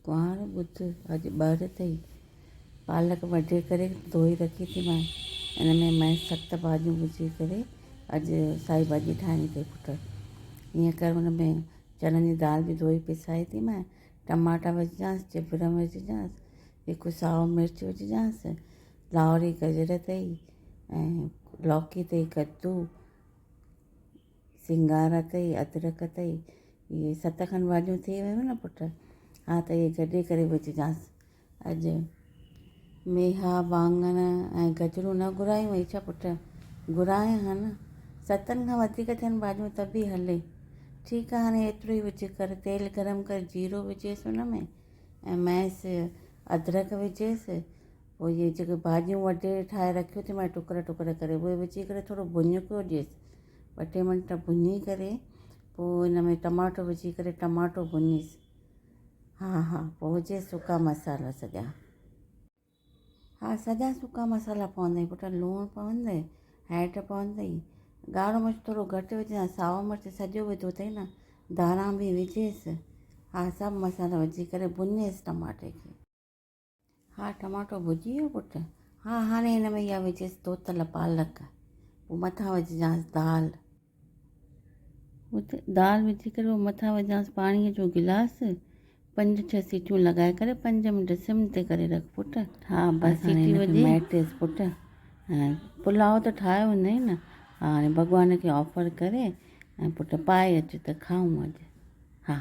कुंवार ॿुध अॼु ॿर अथई। पालक वढे करे धोई रखी थी मां। इन में 7 भाॼियूं विझी करे अॼु साई भाॼी ठाहिणी अथई पुटु। ईअं कर, हुन में चणनि जी दाल बि धोई पिसाई थी मां। टमाटा विझांसि, चिबड़ विझांसि, हिकु साओ मिर्च विझांसि, लाहौरी गजर अथई ऐं लौकी अथई, कद्दू, सिंगार अथई, अदरक अथई। इहे 7 खनि भाॼियूं थी वियूं न पुटु। हा त इहे कढी करे विझजांसि। अॼु मेहा, वाङण ऐं गजरूं न घुरायूं हुई छा पुटु? घुराया हा न। 7 खां वधीक थियनि भाॼियूं त बि हले। ठीकु आहे, हाणे एतिरो ई विझी कर। तेल गरम कर, जीरो विझेसि हुन में ऐं मैस अदरक विझेसि। पोइ इहे जेके भाॼियूं वढे ठाहे रखियो थी मां टुकर टुकर करे, उहे विझी करे थोरो भुञिको ॾिएसि। 2-3 मिंट भुञी करे पोइ हिन में टमाटो विझी करे टमाटो भुञीसि। हा पोइ विझे सुका मसाला सॼा। हा, सॼा सुका मसाला पवंदई पुटु। लूणु पवंदई, हैड पवंदई, ॻाढ़ो मिर्च थोरो घटि विझां, साओ मिर्च सॼो विधो अथई न, धाणा बि विझेसि। हा, सभु मसाला विझी करे भुञेसि टमाटे खे। हा, टमाटो भुञी वियो पुटु। हा, हाणे हिन में इहा विझेसि धोतल पालक। पोइ मथां विझांसि दाल। दाल विझी करे पोइ मथां विझांसि पाणीअ जो गिलास। 5-6 सीटियूं लॻाए करे 5 मिंट सिम ते करे रख पुटु। हा बसि, सीटी वॼी मैटिस पुटु। ऐं पुलाव त ठाहियो हूंदई न। हाणे भॻवान खे ऑफर करे ऐं पुटु पाए अचु त खाऊं अॼु। हा।